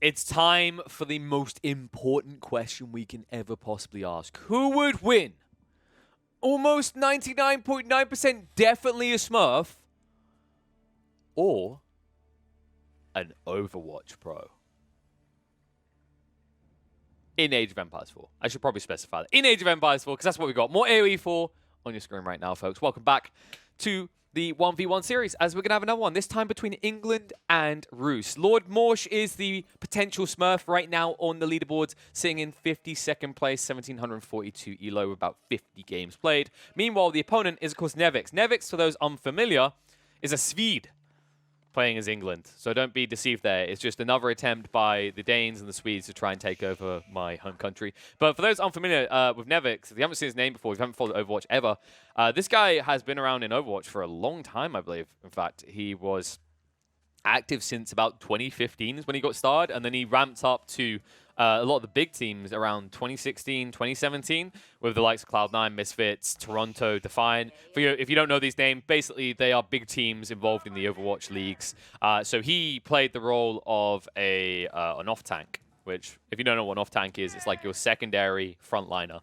It's time for the most important question we can ever possibly ask. Who would win? Almost 99.9% definitely a Smurf or an Overwatch Pro? In Age of Empires 4. I should probably specify that. In Age of Empires 4, because that's what we got. More AoE 4 on your screen right now, folks. Welcome back to the 1v1 series, as we're going to have another one, this time between England and Rus. Lord Morsh is the potential Smurf right now on the leaderboards, sitting in 52nd place, 1,742 elo with about 50 games played. Meanwhile, the opponent is, of course, Nevix. Nevix, for those unfamiliar, is a Swede playing as England. So don't be deceived there. It's just another attempt by the Danes and the Swedes to try and take over my home country. But for those unfamiliar with Nevix, if you haven't seen his name before, if you haven't followed Overwatch ever, this guy has been around in Overwatch for a long time, I believe. In fact, he was active since about 2015 is when he got started, and then he ramped up to a lot of the big teams around 2016, 2017, with the likes of Cloud9, Misfits, Toronto, Defiant. If you don't know these names, basically they are big teams involved in the Overwatch leagues. So he played the role of an off-tank, which, if you don't know what an off-tank is, it's like your secondary frontliner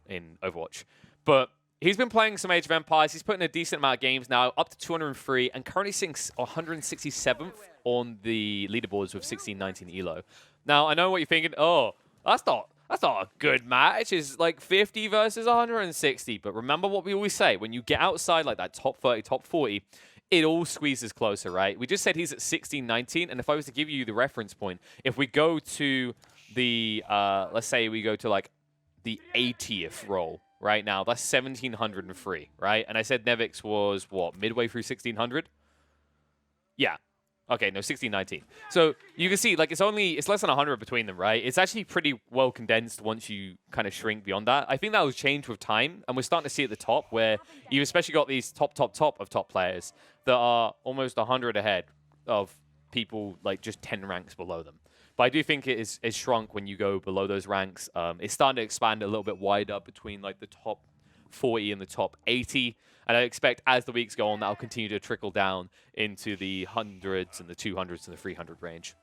in Overwatch. But he's been playing some Age of Empires. He's put in a decent amount of games now, up to 203, and currently sitting 167th on the leaderboards with 1619 elo. Now, I know what you're thinking. Oh, that's not a good match. It's like 50 versus 160. But remember what we always say. When you get outside like that top 30, top 40, it all squeezes closer, right? We just said he's at 1619. And if I was to give you the reference point, if we go to the, let's say we go to like the 80th role right now, that's 1703, right? And I said Nevix was, what, midway through 1600? Yeah. Okay, no, 1619. So you can see, like, it's less than 100 between them, right? It's actually pretty well condensed once you kind of shrink beyond that. I think that will change with time, and we're starting to see at the top where you've especially got these top of top players that are almost 100 ahead of people, like, just 10 ranks below them. But I do think it is shrunk when you go below those ranks. It's starting to expand a little bit wider between, like, the top 40 and the top 80. And I expect as the weeks go on, that'll continue to trickle down into the 100s and the 200s and the 300 range.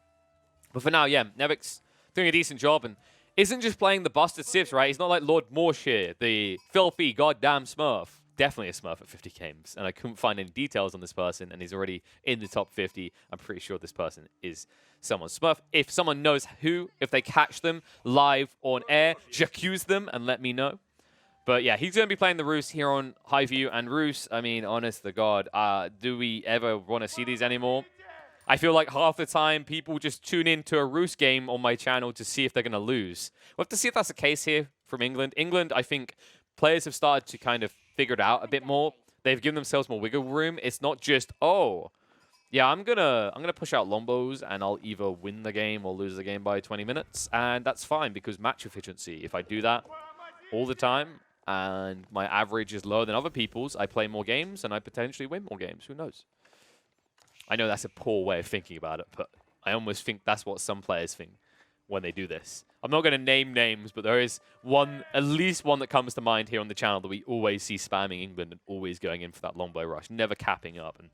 But for now, yeah, Nevix doing a decent job and isn't just playing the busted Sivs, right? He's not like Lord Morsh here, the filthy goddamn Smurf. Definitely a Smurf at 50 games. And I couldn't find any details on this person, and he's already in the top 50. I'm pretty sure this person is someone's Smurf. If someone knows who, if they catch them live on air, j'accuse them and let me know. But yeah, he's going to be playing the Rus here on Highview. And Rus, I mean, honest to God, do we ever want to see these anymore? I feel like half the time people just tune into a Rus game on my channel to see if they're going to lose. We'll have to see if that's the case here from England. England, I think players have started to kind of figure it out a bit more. They've given themselves more wiggle room. It's not just, oh, yeah, I'm gonna push out Lombos and I'll either win the game or lose the game by 20 minutes. And that's fine because match efficiency, if I do that all the time, and my average is lower than other people's, I play more games, and I potentially win more games. Who knows? I know that's a poor way of thinking about it, but I almost think that's what some players think when they do this. I'm not going to name names, but there is one, at least one that comes to mind here on the channel that we always see spamming England and always going in for that longbow rush, never capping up. And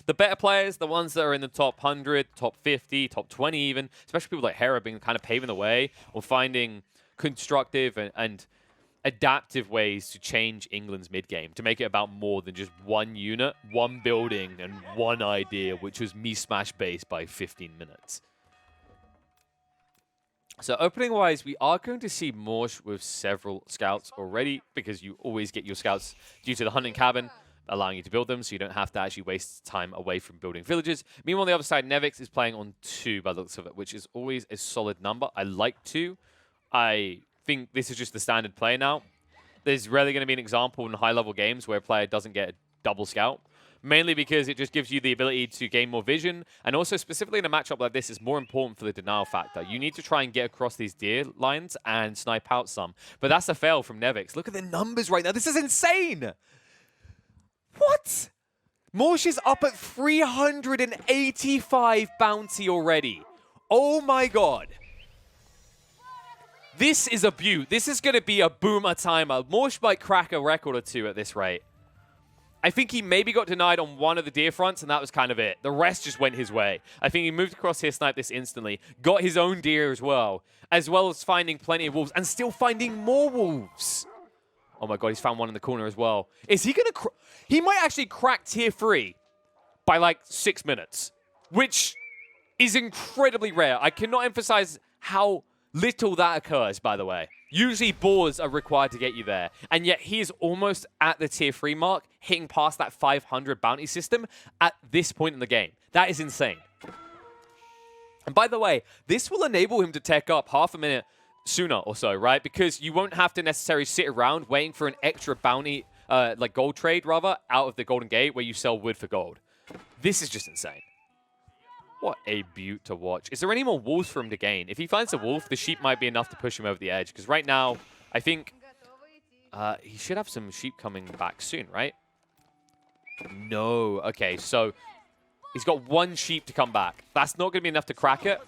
the better players, the ones that are in the top 100, top 50, top 20 even, especially people like Hera being kind of paving the way or finding constructive and adaptive ways to change England's mid-game, to make it about more than just one unit, one building, and one idea, which was me smash base by 15 minutes. So opening-wise, we are going to see Morsh with several scouts already, because you always get your scouts due to the hunting cabin, allowing you to build them, so you don't have to actually waste time away from building villages. Meanwhile, on the other side, Nevix is playing on 2 by the looks of it, which is always a solid number. I like 2. I think this is just the standard play now. There's rarely going to be an example in high-level games where a player doesn't get a double scout, mainly because it just gives you the ability to gain more vision, and also specifically in a matchup like this, is more important for the denial factor. You need to try and get across these deer lines and snipe out some, but that's a fail from Nevix. Look at the numbers right now. This is insane! What? Morsh is up at 385 bounty already. Oh my god. This is a beaut. This is going to be a boomer timer. Morsh might crack a record or 2 at this rate. I think he maybe got denied on one of the deer fronts, and that was kind of it. The rest just went his way. I think he moved across here, sniped this instantly, got his own deer as well as finding plenty of wolves, and still finding more wolves. Oh my god, he's found one in the corner as well. Is he going to... He might actually crack tier 3 by like 6 minutes, which is incredibly rare. I cannot emphasize how little that occurs, by the way. Usually boars are required to get you there, and yet he is almost at the tier 3 mark, hitting past that 500 bounty system at this point in the game. That is insane. And by the way, this will enable him to tech up half a minute sooner or so, right? Because you won't have to necessarily sit around waiting for an extra bounty, like gold trade, rather, out of the Golden Gate where you sell wood for gold. This is just insane. What a beaut to watch. Is there any more wolves for him to gain? If he finds a wolf, the sheep might be enough to push him over the edge. Because right now, I think he should have some sheep coming back soon, right? No. Okay, so he's got one sheep to come back. That's not going to be enough to crack it.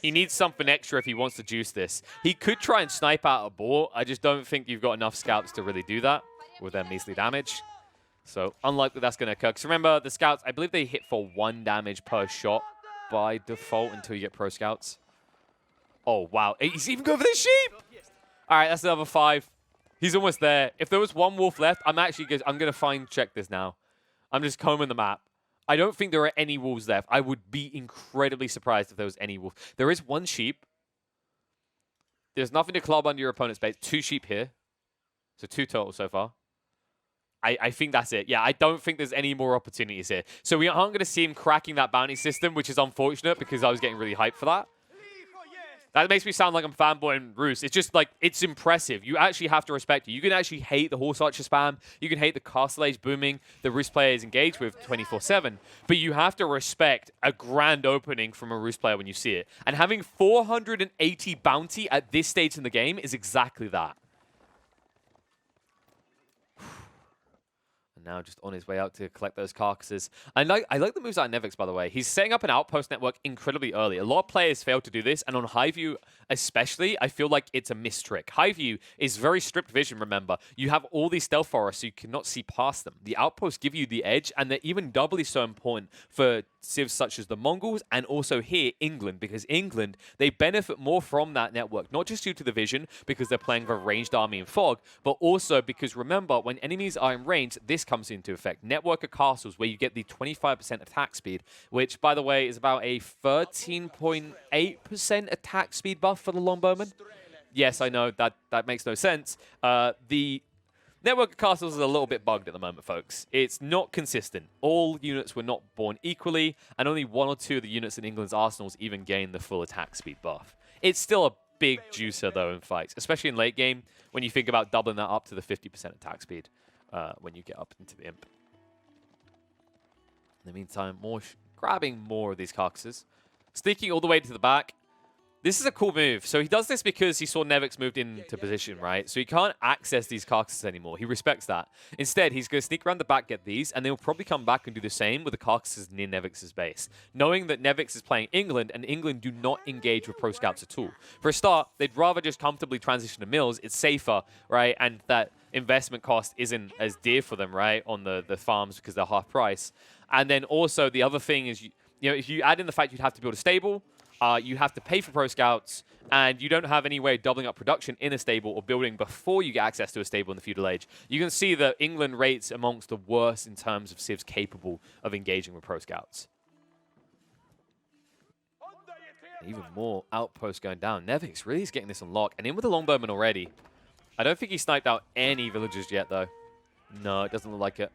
He needs something extra if he wants to juice this. He could try and snipe out a boar. I just don't think you've got enough scouts to really do that with their measly damage. So unlikely that's going to occur. Because remember, the scouts, I believe they hit for 1 damage per shot by default until you get pro scouts. Oh, wow. He's even going for the sheep. All right, that's another 5. He's almost there. If there was 1 wolf left, I'm going to check this now. I'm just combing the map. I don't think there are any wolves left. I would be incredibly surprised if there was any wolf. There is 1 sheep. There's nothing to club under your opponent's base. 2 sheep here. So 2 total so far. I think that's it. Yeah, I don't think there's any more opportunities here. So we aren't going to see him cracking that bounty system, which is unfortunate because I was getting really hyped for that. That makes me sound like I'm fanboying Roos. It's just like, it's impressive. You actually have to respect it. You can actually hate the Horse Archer spam. You can hate the Castle Age booming the Roos players engage with 24/7. But you have to respect a grand opening from a Roos player when you see it. And having 480 bounty at this stage in the game is exactly that. Now just on his way out to collect those carcasses. I like the moves out of Nevix, by the way. He's setting up an outpost network incredibly early. A lot of players fail to do this, and on Highview especially, I feel like it's a missed trick. Highview is very stripped vision, remember. You have all these stealth forests, so you cannot see past them. The outposts give you the edge, and they're even doubly so important for civs such as the Mongols, and also here, England, because England, they benefit more from that network, not just due to the vision, because they're playing with a ranged army in fog, but also because, remember, when enemies are in range, this comes into effect. Network of castles, where you get the 25% attack speed, which, by the way, is about a 13.8% attack speed buff for the longbowman. Yes, I know, that makes no sense. The network of castles is a little bit bugged at the moment, folks. It's not consistent. All units were not born equally, and only 1 or 2 of the units in England's arsenals even gained the full attack speed buff. It's still a big juicer, though, in fights, especially in late game, when you think about doubling that up to the 50% attack speed. When you get up into the imp. In the meantime, grabbing more of these carcasses. Sneaking all the way to the back. This is a cool move. So he does this because he saw Nevix moved into position, right? So he can't access these carcasses anymore. He respects that. Instead, he's going to sneak around the back, get these, and then he'll probably come back and do the same with the carcasses near Nevix's base. Knowing that Nevix is playing England, and England do not engage with pro scouts at all. For a start, they'd rather just comfortably transition to mills. It's safer, right? And that investment cost isn't as dear for them, right? On the farms because they're half price. And then also the other thing is, you know, if you add in the fact you'd have to build a stable, you have to pay for pro scouts, and you don't have any way of doubling up production in a stable or building before you get access to a stable in the feudal age. You can see that England rates amongst the worst in terms of civs capable of engaging with pro scouts. Even more outposts going down. Nevix really is getting this on lock, and in with the longbowman already. I don't think he sniped out any villagers yet, though. No, it doesn't look like it.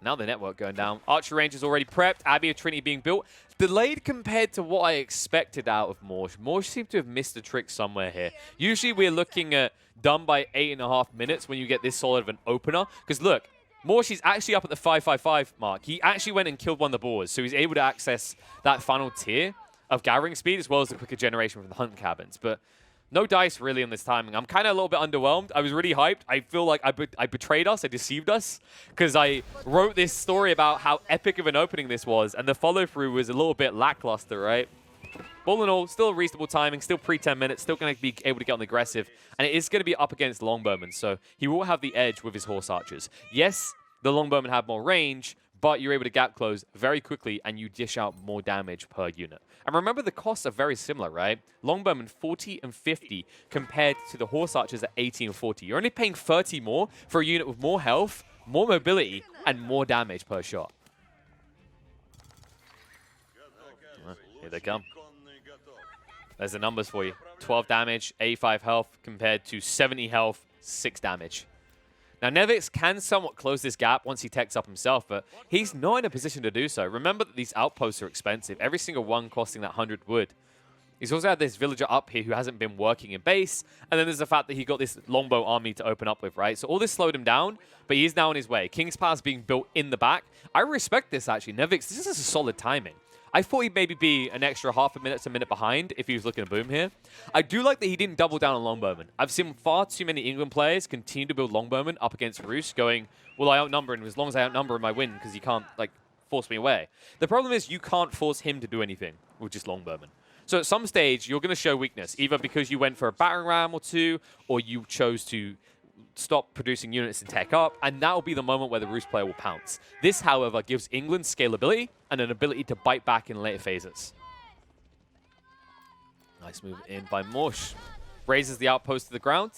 Now the network going down. Archer range is already prepped. Abbey of Trinity being built. Delayed compared to what I expected out of Morsh. Morsh seemed to have missed a trick somewhere here. Usually we're looking at done by 8.5 minutes when you get this solid of an opener. Because look, Morsh is actually up at the 555 mark. He actually went and killed one of the boars. So he's able to access that final tier of gathering speed as well as the quicker generation from the hunt cabins. But no dice really on this timing. I'm kind of a little bit underwhelmed. I was really hyped. I feel like I betrayed us. I deceived us because I wrote this story about how epic of an opening this was, and the follow-through was a little bit lackluster, right? All in all, still reasonable timing, still pre-10 minutes, still going to be able to get on the aggressive, and it is going to be up against longbowmen, so he will have the edge with his horse archers. Yes, the longbowmen have more range, but you're able to gap close very quickly and you dish out more damage per unit. And remember, the costs are very similar, right? Longbowmen 40 and 50 compared to the horse archers at 80 and 40. You're only paying 30 more for a unit with more health, more mobility, and more damage per shot. Here they come. There's the numbers for you. 12 damage, 85 health compared to 70 health, 6 damage. Now, Nevix can somewhat close this gap once he techs up himself, but he's not in a position to do so. Remember that these outposts are expensive, every single one costing that 100 wood. He's also had this villager up here who hasn't been working in base, and then there's the fact that he got this longbow army to open up with, right? So all this slowed him down, but he's now on his way. King's Palace being built in the back. I respect this, actually. Nevix, this is a solid timing. I thought he'd maybe be an extra half a minute to a minute behind if he was looking to boom here. I do like that he didn't double down on longbowmen. I've seen far too many England players continue to build longbowmen up against Roos going, well, I outnumber, and as long as I outnumber him, I win because he can't, like, force me away. The problem is you can't force him to do anything with just longbowmen. So at some stage, you're going to show weakness, either because you went for a battering ram or two, or you chose to stop producing units and tech up, and that will be the moment where the Roos player will pounce. This, however, gives England scalability and an ability to bite back in later phases. Nice move in by Morsh. Raises the outpost to the ground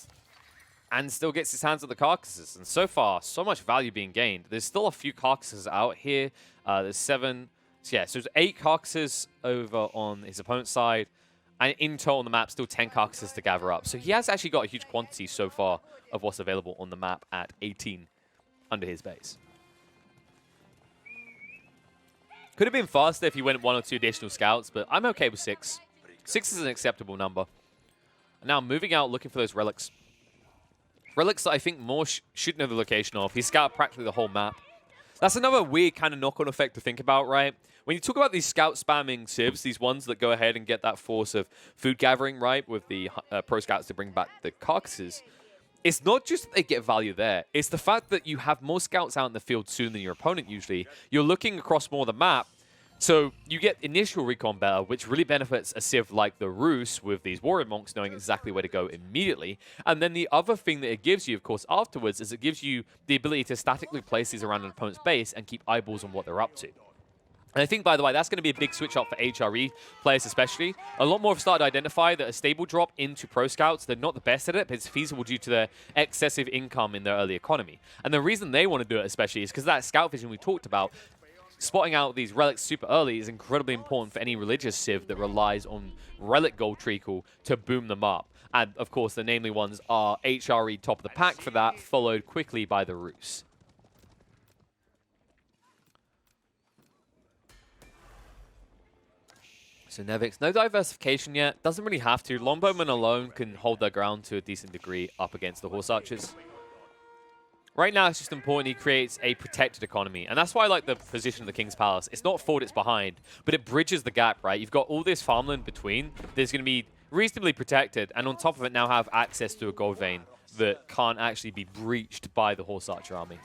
and still gets his hands on the carcasses. And so far, so much value being gained. There's still a few carcasses out here. There's 7. So yeah, so there's 8 carcasses over on his opponent's side. And in total on the map, still 10 carcasses to gather up. So he has actually got a huge quantity so far of what's available on the map at 18 under his base. Could have been faster if he went 1 or 2 additional scouts, but I'm okay with 6. 6 is an acceptable number. And now moving out, looking for those relics. Relics that I think Morsh should know the location of. He scouted practically the whole map. That's another weird kind of knock-on effect to think about, right? When you talk about these scout-spamming civs, these ones that go ahead and get that force of food gathering, right, with the pro scouts to bring back the carcasses, it's not just that they get value there. It's the fact that you have more scouts out in the field soon than your opponent usually. You're looking across more of the map, so you get initial recon better, which really benefits a civ like the Roos with these warrior monks knowing exactly where to go immediately. And then the other thing that it gives you, of course, afterwards is it gives you the ability to statically place these around an opponent's base and keep eyeballs on what they're up to. And I think, by the way, that's going to be a big switch up for HRE players especially. A lot more have started to identify that a stable drop into Pro Scouts, they're not the best at it, but it's feasible due to their excessive income in their early economy. And the reason they want to do it especially is because that scout vision we talked about, spotting out these relics super early is incredibly important for any religious civ that relies on relic gold treacle to boom them up. And, of course, the namely ones are HRE top of the pack for that, followed quickly by the Roos. So Nevix, no diversification yet. Doesn't really have to. Longbowmen alone can hold their ground to a decent degree up against the horse archers. Right now, it's just important he creates a protected economy. And that's why I like the position of the King's Palace. It's not forward, it's behind. But it bridges the gap, right? You've got all this farmland between. There's going to be reasonably protected. And on top of it, now have access to a gold vein that can't actually be breached by the horse archer army.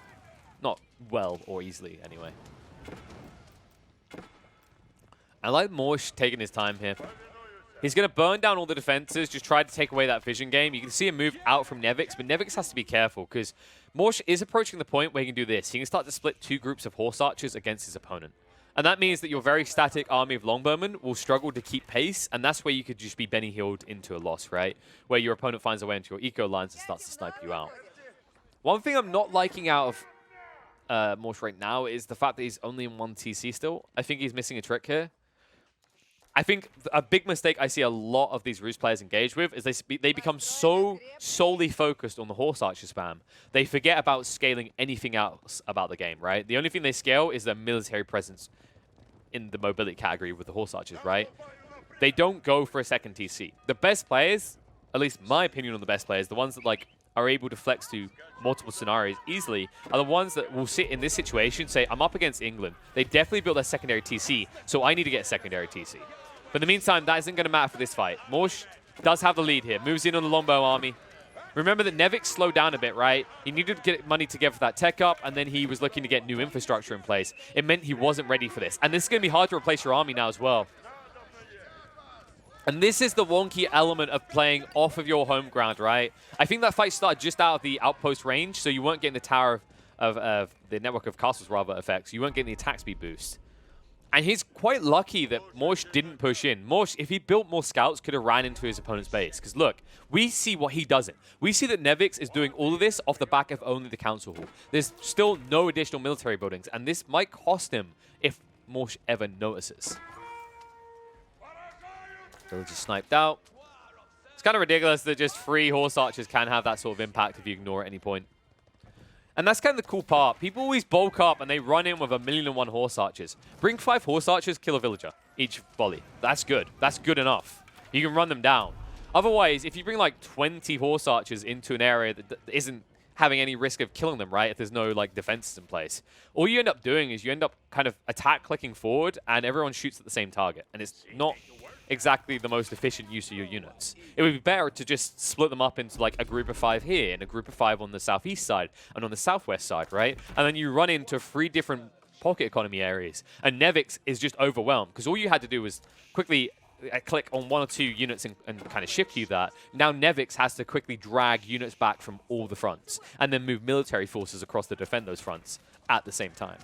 Not well or easily, anyway. I like Morsh taking his time here. He's going to burn down all the defenses, just try to take away that vision game. You can see him move out from Nevix, but Nevix has to be careful because Morsh is approaching the point where he can do this. He can start to split 2 groups of horse archers against his opponent. And that means that your very static army of longbowmen will struggle to keep pace, and that's where you could just be Benny Hilled into a loss, right? Where your opponent finds a way into your eco lines and starts to snipe you out. One thing I'm not liking out of Morsh right now is the fact that he's only in 1 TC still. I think he's missing a trick here. I think a big mistake I see a lot of these Roos players engage with is they become so solely focused on the horse archer spam. They forget about scaling anything else about the game, right? The only thing they scale is their military presence in the mobility category with the horse archers, right? They don't go for a second TC. The best players, at least my opinion on the best players, the ones that like are able to flex to multiple scenarios easily, are the ones that will sit in this situation, say, I'm up against England. They definitely built their secondary TC, so I need to get a secondary TC. But in the meantime, that isn't going to matter for this fight. Morsh does have the lead here. Moves in on the longbow army. Remember that Nevix slowed down a bit, right? He needed to get money together for that tech up, and then he was looking to get new infrastructure in place. It meant he wasn't ready for this. And this is going to be hard to replace your army now as well. And this is the wonky element of playing off of your home ground, right? I think that fight started just out of the outpost range, so you weren't getting the Tower of the network of castles rather effects, you won't get the attack speed boost. And he's quite lucky that Morsh didn't push in. Morsh, if he built more scouts, could have ran into his opponent's base. Because look, we see what he doesn't. We see that Nevix is doing all of this off the back of only the council hall. There's still no additional military buildings, and this might cost him if Morsh ever notices. Village is sniped out. It's kind of ridiculous that just 3 horse archers can have that sort of impact if you ignore at any point. And that's kind of the cool part. People always bulk up and they run in with 1,000,001 horse archers. Bring 5 horse archers, kill a villager each volley. That's good. That's good enough. You can run them down. Otherwise, if you bring like 20 horse archers into an area that isn't having any risk of killing them, right, if there's no like defenses in place, all you end up doing is you end up kind of attack clicking forward and everyone shoots at the same target. And it's not exactly the most efficient use of your units. It would be better to just split them up into like a group of 5 here and a group of 5 on the southeast side and on the southwest side, right? And then you run into 3 different pocket economy areas. And Nevix is just overwhelmed because all you had to do was quickly click on 1 or 2 units and kind of shift queue that. Now Nevix has to quickly drag units back from all the fronts and then move military forces across to defend those fronts at the same time.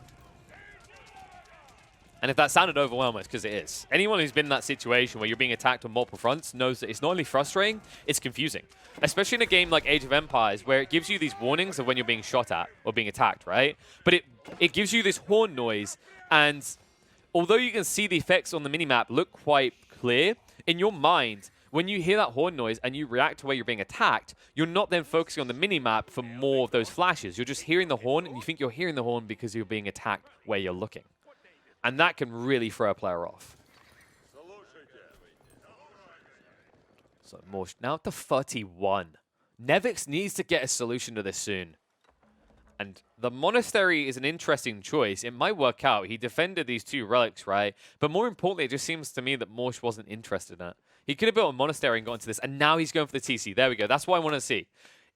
And if that sounded overwhelming, it's because it is. Anyone who's been in that situation where you're being attacked on multiple fronts knows that it's not only frustrating, it's confusing. Especially in a game like Age of Empires, where it gives you these warnings of when you're being shot at or being attacked, right? But it gives you this horn noise, and although you can see the effects on the minimap look quite clear, in your mind, when you hear that horn noise and you react to where you're being attacked, you're not then focusing on the minimap for more of those flashes. You're just hearing the horn, and you think you're hearing the horn because you're being attacked where you're looking. And that can really throw a player off. So Morsh now to 31. Nevix needs to get a solution to this soon. And the monastery is an interesting choice. It might work out. He defended these 2 relics, right? But more importantly, it just seems to me that Morsh wasn't interested in it. He could have built a monastery and got into this, and now he's going for the TC. There we go. That's what I want to see.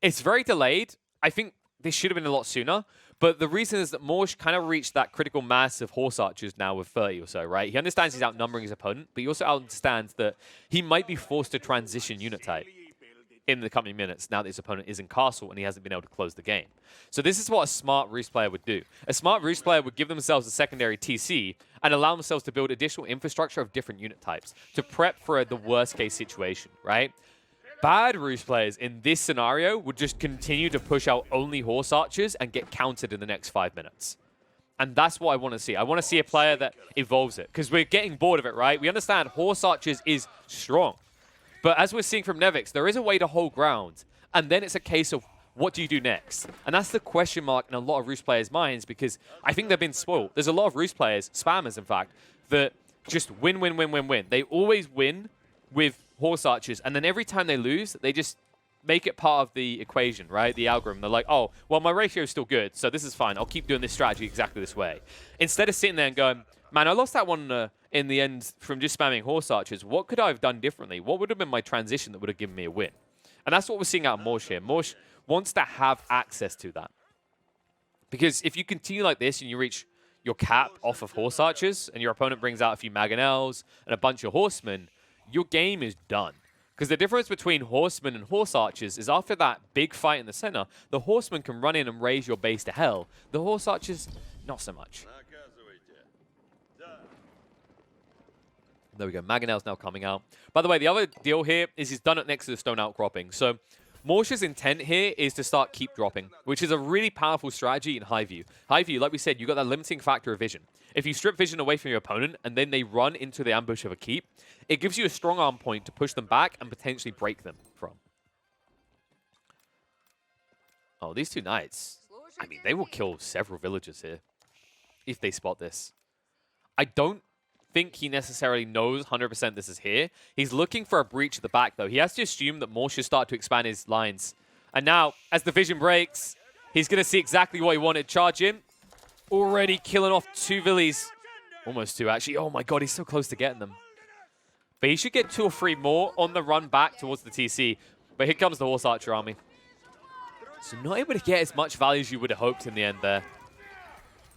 It's very delayed. I think this should have been a lot sooner. But the reason is that Morsh kind of reached that critical mass of horse archers now with 30 or so, right? He understands he's outnumbering his opponent, but he also understands that he might be forced to transition unit type in the coming minutes now that his opponent is in castle and he hasn't been able to close the game. So this is what a smart Roost player would do. A smart Roost player would give themselves a secondary TC and allow themselves to build additional infrastructure of different unit types to prep for the worst case situation, right? Bad Roost players in this scenario would just continue to push out only horse archers and get countered in the next 5 minutes. And that's what I want to see. I want to see a player that evolves it, because we're getting bored of it, right? We understand horse archers is strong. But as we're seeing from Nevix, there is a way to hold ground. And then it's a case of what do you do next? And that's the question mark in a lot of Roost players' minds, because I think they've been spoiled. There's a lot of Roost players, spammers in fact, that just win, win, win, win, win. They always win with horse archers, and then every time they lose, they just make it part of the equation, right? The algorithm. They're like, oh, well, my ratio is still good, so this is fine. I'll keep doing this strategy exactly this way. Instead of sitting there and going, man, I lost that one in the end from just spamming horse archers. What could I have done differently? What would have been my transition that would have given me a win? And that's what we're seeing out of Morsh here. Morsh wants to have access to that. Because if you continue like this and you reach your cap off of horse archers and your opponent brings out a few mangonels and a bunch of horsemen, your game is done. Because the difference between horsemen and horse archers is after that big fight in the center, the horsemen can run in and raise your base to hell. The horse archers, not so much. There we go. Mangonel's now coming out. By the way, the other deal here is he's done it next to the stone outcropping. So Morsh's intent here is to start keep dropping, which is a really powerful strategy in high view. High view, like we said, you got that limiting factor of vision. If you strip vision away from your opponent and then they run into the ambush of a keep, it gives you a strong arm point to push them back and potentially break them from. Oh, these 2 knights. I mean, they will kill several villagers here if they spot this. I don't think he necessarily knows 100% this is here. He's looking for a breach at the back, though. He has to assume that Morsh should start to expand his lines. And now, as the vision breaks, he's going to see exactly what he wanted. Charge him. Already killing off 2 villies. Almost 2, actually. Oh, my God, he's so close to getting them. But he should get 2 or 3 more on the run back towards the TC. But here comes the horse archer army. So not able to get as much value as you would have hoped in the end there.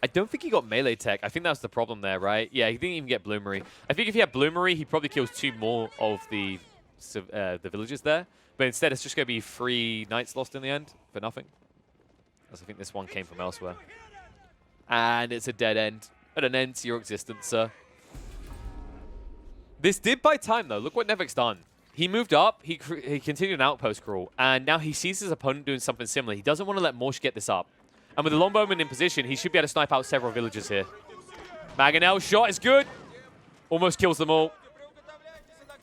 I don't think he got melee tech. I think that's the problem there, right? Yeah, he didn't even get Bloomery. I think if he had Bloomery, he probably kills 2 more of the villagers there. But instead, it's just going to be 3 knights lost in the end for nothing. as I think this one came from elsewhere. And it's a dead end. At an end to your existence, sir. This did buy time, though. Look what Nevic's done. He moved up, he continued an outpost crawl, and now he sees his opponent doing something similar. He doesn't want to let Morsh get this up. And with the Longbowman in position, he should be able to snipe out several villagers here. Mangonel's shot is good. Almost kills them all.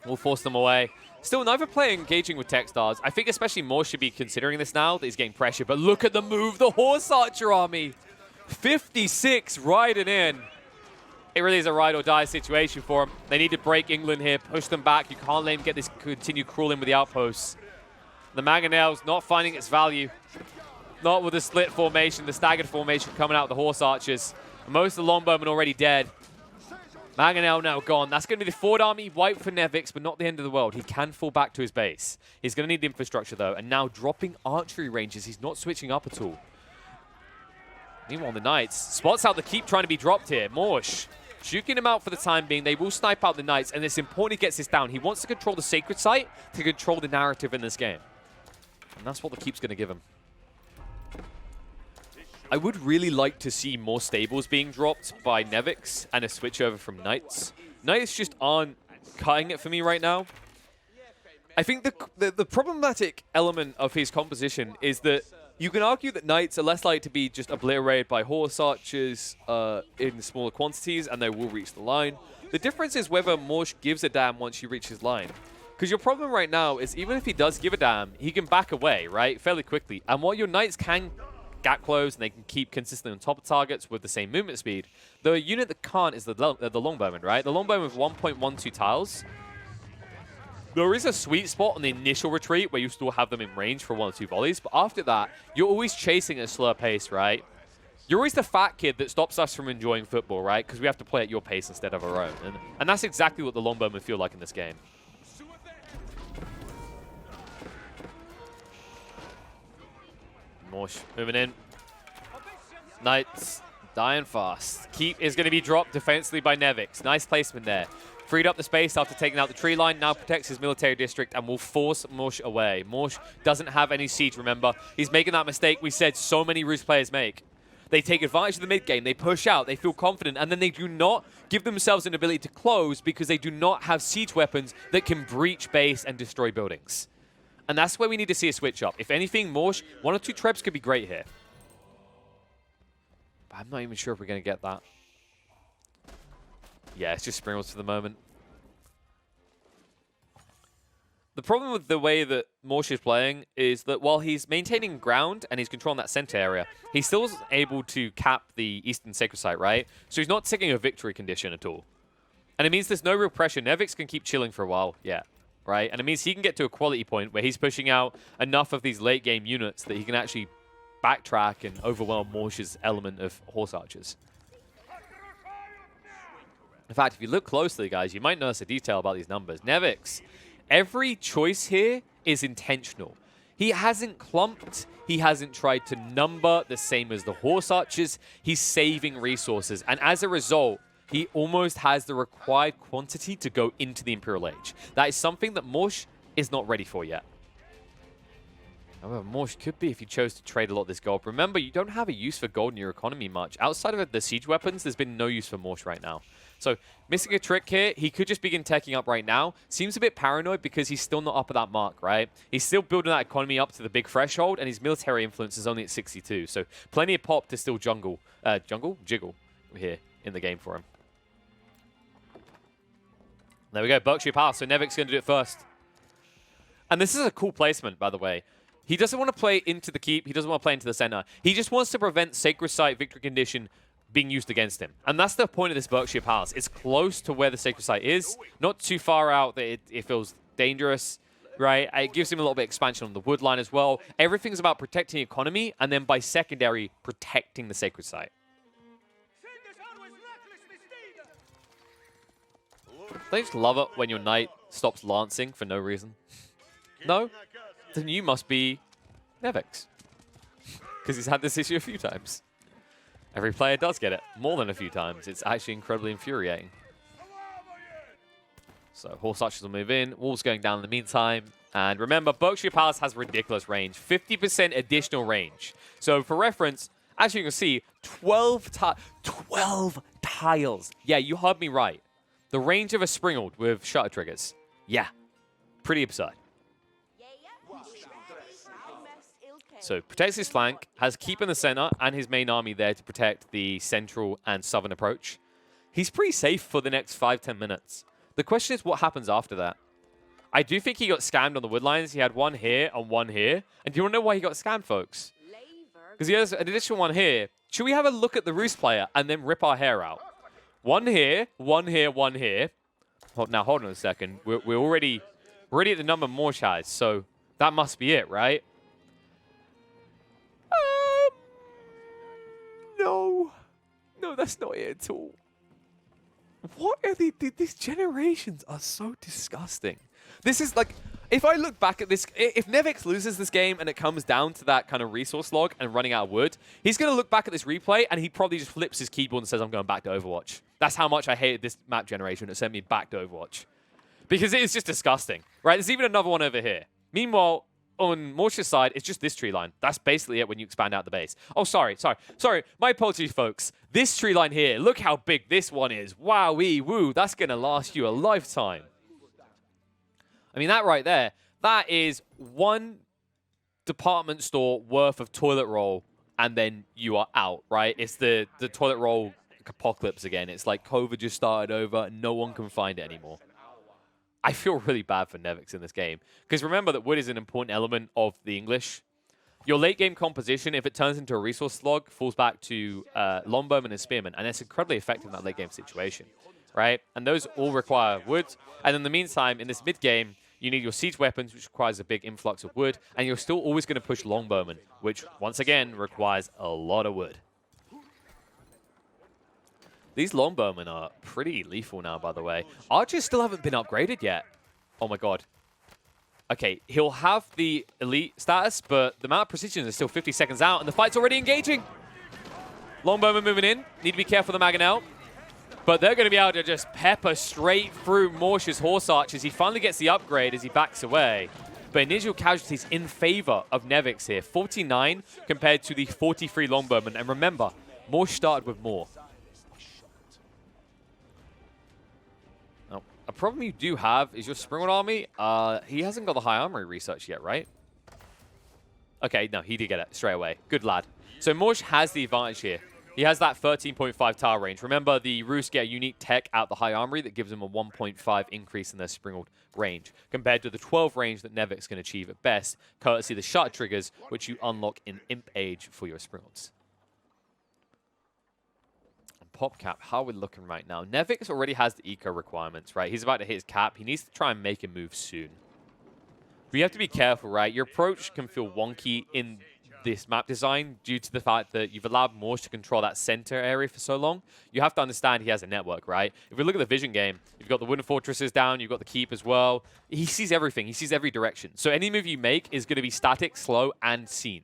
Will force them away. Still, neither player engaging with tech stars. I think especially Morsh should be considering this now that he's getting pressure. But look at the move, the Horse Archer army. 56 riding in. It really is a ride or die situation for them. They need to break England here, push them back. You can't let them get this continue crawling with the outposts. The Mangonel's not finding its value. Not with the split formation, the staggered formation coming out of the Horse Archers. Most of the Longbowmen already dead. Mangonel now gone. That's going to be the Ford army wipe for Nevix, but not the end of the world. He can fall back to his base. He's going to need the infrastructure, though. And now dropping archery ranges. He's not switching up at all. Meanwhile, the Knights spots out the keep trying to be dropped here. Morsh juking him out for the time being. They will snipe out the Knights, and it's important he gets this down. He wants to control the sacred site to control the narrative in this game. And that's what the keep's going to give him. I would really like to see more stables being dropped by Nevix and a switch over from Knights. Knights just aren't cutting it for me right now. I think the problematic element of his composition is that you can argue that Knights are less likely to be just obliterated by Horse Archers in smaller quantities, and they will reach the line. The difference is whether Morsh gives a damn once you reach his line. Because your problem right now is even if he does give a damn, he can back away, right, fairly quickly. And while your Knights can gap close and they can keep consistently on top of targets with the same movement speed, the unit that can't is the Longbowman, right? The Longbowman with 1.12 tiles. There is a sweet spot on the initial retreat where you still have them in range for 1 or 2 volleys, but after that, you're always chasing at a slower pace, right? You're always the fat kid that stops us from enjoying football, right? Because we have to play at your pace instead of our own. And that's exactly what the Longbowmen feel like in this game. Morsh moving in. Knights dying fast. Keep is going to be dropped defensively by Nevix. Nice placement there. Freed up the space after taking out the tree line. Now protects his military district and will force Morsh away. Morsh doesn't have any siege, remember. He's making that mistake we said so many Roost players make. They take advantage of the mid game. They push out. They feel confident. And then they do not give themselves an ability to close because they do not have siege weapons that can breach base and destroy buildings. And that's where we need to see a switch up. If anything, Morsh, 1 or 2 trebs could be great here. But I'm not even sure if we're going to get that. Yeah, it's just Springles for the moment. The problem with the way that Morsh is playing is that while he's maintaining ground and he's controlling that center area, he's still able to cap the Eastern Sacred Site, right? So he's not taking a victory condition at all. And it means there's no real pressure. Nevix can keep chilling for a while, yeah. Right? And it means he can get to a quality point where he's pushing out enough of these late game units that he can actually backtrack and overwhelm Morsh's element of Horse Archers. In fact, if you look closely, guys, you might notice a detail about these numbers. Nevix, every choice here is intentional. He hasn't clumped. He hasn't tried to number the same as the Horse Archers. He's saving resources. And as a result, he almost has the required quantity to go into the Imperial Age. That is something that Morsh is not ready for yet. However, Morsh could be if he chose to trade a lot of this gold. Remember, you don't have a use for gold in your economy much. Outside of the siege weapons, there's been no use for Morsh right now. So, missing a trick here, he could just begin teching up right now. Seems a bit paranoid because he's still not up at that mark, right? He's still building that economy up to the big threshold, and his military influence is only at 62. So, plenty of pop to still jiggle here in the game for him. There we go, Berkshire Palace. So Nevix going to do it first. And this is a cool placement, by the way. He doesn't want to play into the keep. He doesn't want to play into the center. He just wants to prevent Sacred Site victory condition being used against him. And that's the point of this Berkshire Palace. It's close to where the Sacred Site is. Not too far out that it feels dangerous, right? It gives him a little bit of expansion on the wood line as well. Everything's about protecting the economy and then by secondary, protecting the Sacred Site. Don't you just love it when your knight stops lancing for no reason? No? Then you must be Nevix. Because he's had this issue a few times. Every player does get it. More than a few times. It's actually incredibly infuriating. So, Horse Archers will move in. Wolves going down in the meantime. And remember, Berkshire Palace has ridiculous range, 50% additional range. So for reference, as you can see, 12 tiles. Yeah, you heard me right. The range of a Springald with shutter triggers. Yeah, pretty absurd. So protects his flank, has Keep in the center and his main army there to protect the central and southern approach. He's pretty safe for the next 5-10 minutes. The question is what happens after that. I do think he got scammed on the wood lines. He had one here and one here. And do you want to know why he got scammed, folks? Because he has an additional one here. Should we have a look at the Roost player and then rip our hair out? One here, one here, one here. Now, hold on a second. We're already at the number Morsh has, so that must be it, right? No. No, that's not it at all. What are these generations are so disgusting. This is like, if I look back at this, if Nevix loses this game and it comes down to that kind of resource log and running out of wood, he's going to look back at this replay and he probably just flips his keyboard and says, I'm going back to Overwatch. That's how much I hated this map generation. It sent me back to Overwatch. Because it is just disgusting, right? There's even another one over here. Meanwhile, on Morsh's side, it's just this tree line. That's basically it when you expand out the base. Oh, sorry. My apologies, folks. This tree line here, look how big this one is. Wowee woo. That's going to last you a lifetime. I mean, that right there, that is one department store worth of toilet roll, and then you are out, right? It's the toilet roll apocalypse again. It's like COVID just started over, and no one can find it anymore. I feel really bad for Nevix in this game. Because remember that wood is an important element of the English. Your late game composition, if it turns into a resource slog, falls back to longbowmen and spearmen. And it's incredibly effective in that late game situation, right? And those all require wood. And in the meantime, in this mid game, you need your siege weapons, which requires a big influx of wood. And you're still always going to push longbowmen, which once again requires a lot of wood. These longbowmen are pretty lethal now, by the way. Archers still haven't been upgraded yet. Oh my god. Okay, he'll have the elite status, but the amount of precision is still 50 seconds out, and the fight's already engaging. Longbowmen moving in. Need to be careful of the Maganel. But they're going to be able to just pepper straight through Morsh's Horse Archers. He finally gets the upgrade as he backs away. But initial casualties in favor of Nevix here. 49 compared to the 43 longbowmen. And remember, Morsh started with more. A problem you do have is your Springald army. He hasn't got the high armory research yet, right? Okay, no, he did get it straight away. Good lad. So Morsh has the advantage here. He has that 13.5 tower range. Remember, the Roost get a unique tech out the high armory that gives them a 1.5 increase in their Springald range, compared to the 12 range that Nevix can achieve at best, courtesy of the shutter triggers, which you unlock in Imp Age for your Springalds. PopCap, how are we looking right now? Nevix already has the eco requirements, right? He's about to hit his cap. He needs to try and make a move soon. But you have to be careful, right? Your approach can feel wonky in this map design due to the fact that you've allowed Morsh to control that center area for so long. You have to understand he has a network, right? If we look at the vision game, you've got the wooden fortresses down, you've got the keep as well. He sees everything. He sees every direction. So any move you make is going to be static, slow, and seen.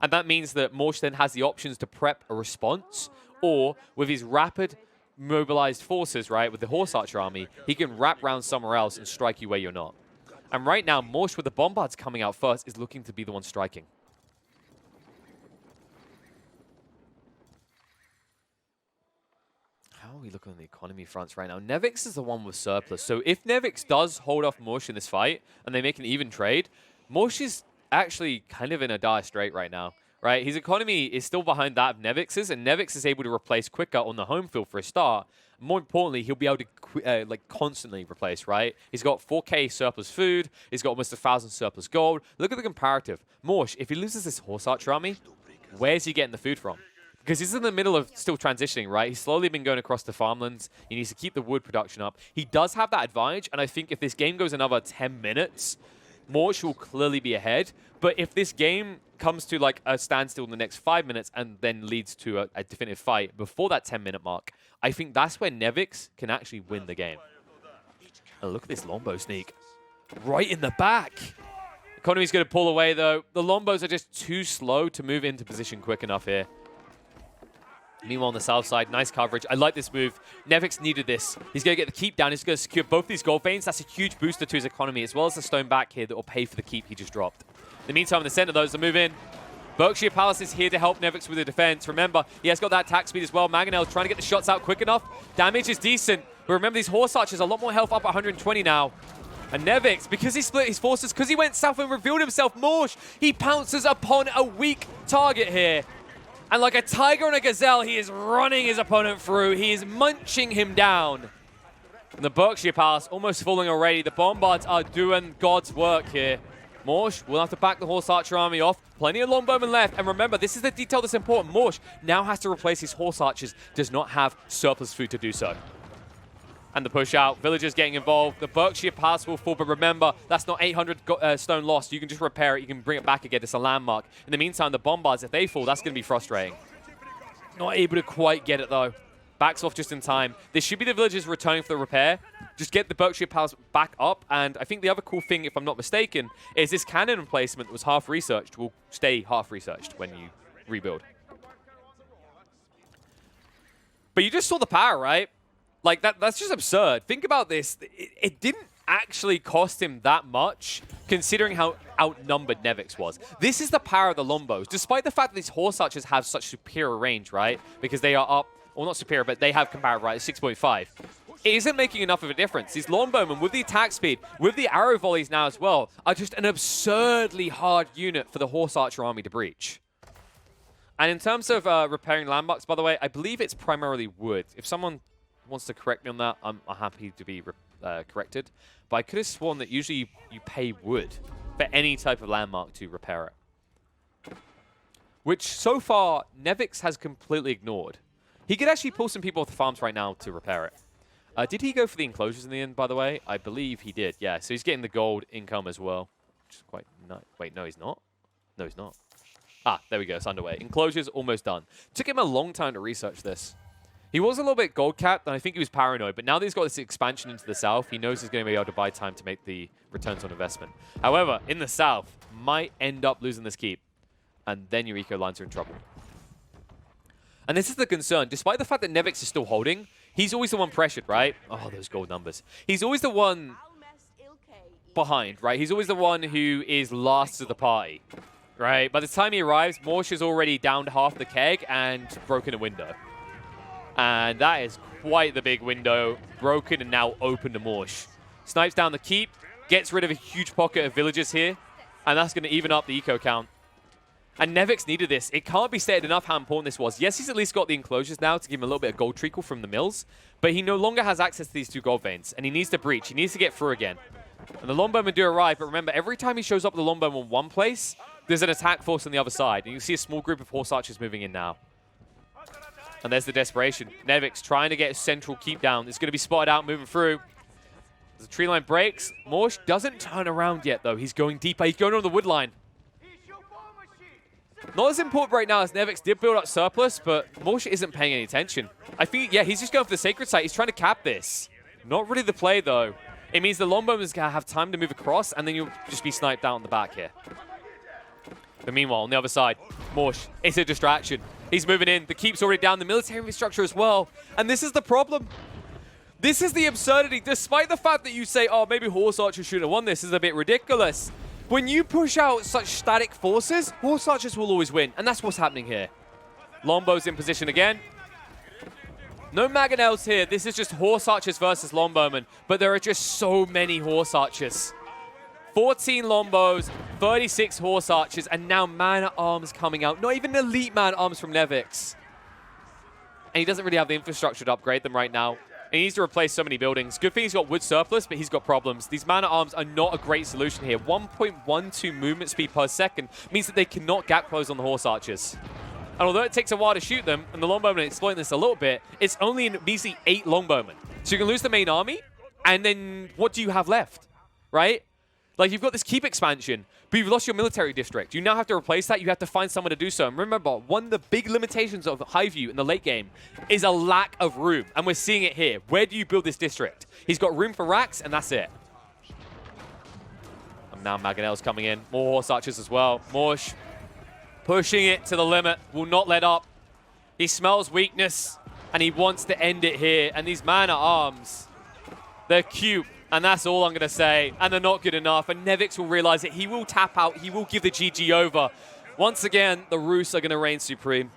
And that means that Morsh then has the options to prep a response, or with his rapid mobilized forces, right, with the Horse Archer army, he can wrap around somewhere else and strike you where you're not. And right now, Morsh with the bombards coming out first is looking to be the one striking. How are we looking on the economy fronts right now? Nevix is the one with surplus. So if Nevix does hold off Morsh in this fight, and they make an even trade, Morsh is actually kind of in a dire strait right now. Right, his economy is still behind that of Nevix's, and Nevix is able to replace quicker on the home field for a start. More importantly, he'll be able to like constantly replace, right? He's got 4K surplus food. He's got almost 1,000 surplus gold. Look at the comparative. Morsh, if he loses this Horse Archer army, where's he getting the food from? Because he's in the middle of still transitioning, right? He's slowly been going across the farmlands. He needs to keep the wood production up. He does have that advantage, and I think if this game goes another 10 minutes, Morsh will clearly be ahead. But if this game comes to like a standstill in the next 5 minutes and then leads to a definitive fight before that 10-minute mark, I think that's where Nevix can actually win the game. And look at this longbow sneak. Right in the back. Economy's going to pull away, though. The longbows are just too slow to move into position quick enough here. Meanwhile, on the south side, nice coverage. I like this move. Nevix needed this. He's going to get the keep down. He's going to secure both these gold veins. That's a huge booster to his economy, as well as the stone back here that will pay for the keep he just dropped. In the meantime, in the center, those to move in. Berkshire Palace is here to help Nevix with the defense. Remember, he has got that attack speed as well. Mangonel trying to get the shots out quick enough. Damage is decent. But remember, these Horse Archers a lot more health up at 120 now. And Nevix, because he split his forces, because he went south and revealed himself, Morsh, he pounces upon a weak target here. And like a tiger and a gazelle, he is running his opponent through. He is munching him down. And the Berkshire Palace almost falling already. The Bombards are doing God's work here. Morsh will have to back the Horse Archer army off. Plenty of Longbowmen left. And remember, this is the detail that's important. Morsh now has to replace his Horse Archers. Does not have surplus food to do so. And the push out. Villagers getting involved. The Berkshire Palace will fall. But remember, that's not 800 stone lost. You can just repair it. You can bring it back again. It's a landmark. In the meantime, the Bombards, if they fall, that's going to be frustrating. Not able to quite get it, though. Backs off just in time. This should be the villagers returning for the repair. Just get the Berkshire Palace back up. And I think the other cool thing, if I'm not mistaken, is this cannon emplacement that was half researched will stay half researched when you rebuild. But you just saw the power, right? Like, that's just absurd. Think about this. It didn't actually cost him that much, considering how outnumbered Nevix was. This is the power of the Lombos. Despite the fact that these Horse Archers have such superior range, right? Because they are up, well, not superior, but they have comparative, right? 6.5. It isn't making enough of a difference. These Longbowmen, with the attack speed, with the arrow volleys now as well, are just an absurdly hard unit for the Horse Archer army to breach. And in terms of repairing landmarks, by the way, I believe it's primarily wood. If someone wants to correct me on that, I'm happy to be corrected. But I could have sworn that usually you pay wood for any type of landmark to repair it. Which, so far, Nevix has completely ignored. He could actually pull some people off the farms right now to repair it. Did he go for the enclosures in the end, by the way? I believe he did, yeah. So he's getting the gold income as well. Which is quite nice. Wait, no, he's not. No, he's not. Ah, there we go. It's underway. Enclosures almost done. Took him a long time to research this. He was a little bit gold capped, and I think he was paranoid, but now that he's got this expansion into the south, he knows he's going to be able to buy time to make the returns on investment. However, in the south, might end up losing this keep, and then your eco lines are in trouble. And this is the concern. Despite the fact that Nevix is still holding, he's always the one pressured, right? Oh, those gold numbers. He's always the one behind, right? He's always the one who is last to the party, right? By the time he arrives, Morsh is already down to half the keg and broken a window. And that is quite the big window, broken and now open to Morsh. Snipes down the keep, gets rid of a huge pocket of villagers here, and that's going to even up the eco count. And Nevix needed this. It can't be stated enough how important this was. Yes, he's at least got the enclosures now to give him a little bit of gold treacle from the mills, but he no longer has access to these two gold veins, and he needs to breach. He needs to get through again. And the Longbowmen do arrive, but remember, every time he shows up with the Longbowmen in one place, there's an attack force on the other side, and you see a small group of Horse Archers moving in now. And there's the desperation. Nevix trying to get a central keep down. It's going to be spotted out moving through. As the tree line breaks, Morsh doesn't turn around yet, though. He's going deeper. He's going on the wood line. Not as important right now as Nevix did build up surplus, but Morsh isn't paying any attention. I think, yeah, he's just going for the sacred site. He's trying to cap this. Not really the play, though. It means the Longbowmen's going to have time to move across, and then you'll just be sniped down the back here. But meanwhile, on the other side, Morsh, it's a distraction. He's moving in. The keep's already down. The military infrastructure as well. And this is the problem. This is the absurdity. Despite the fact that you say, oh, maybe Horse Archers should have won this is a bit ridiculous. When you push out such static forces, Horse Archers will always win. And that's what's happening here. Longbows in position again. No Mangonels here. This is just Horse Archers versus Longbowmen. But there are just so many Horse Archers. 14 Lombos, 36 Horse Archers, and now Man-at-Arms coming out. Not even elite Man-at-Arms from Nevix. And he doesn't really have the infrastructure to upgrade them right now. And he needs to replace so many buildings. Good thing he's got wood surplus, but he's got problems. These Man-at-Arms are not a great solution here. 1.12 movement speed per second means that they cannot gap close on the Horse Archers. And although it takes a while to shoot them, and the Longbowmen are exploiting this a little bit, it's only a measly 8 Longbowmen. So you can lose the main army, and then what do you have left, right? Like, you've got this keep expansion, but you've lost your military district. You now have to replace that. You have to find someone to do so. And remember, one of the big limitations of Highview in the late game is a lack of room. And we're seeing it here. Where do you build this district? He's got room for racks, and that's it. And now Mangonel's coming in. More Horse Archers as well. Morsh pushing it to the limit. Will not let up. He smells weakness, and he wants to end it here. And these man-at-arms, they're cute, and that's all I'm going to say. And they're not good enough, and Nevix will realize it. He will tap out. He will give the GG over. Once again, the Roos are going to reign supreme.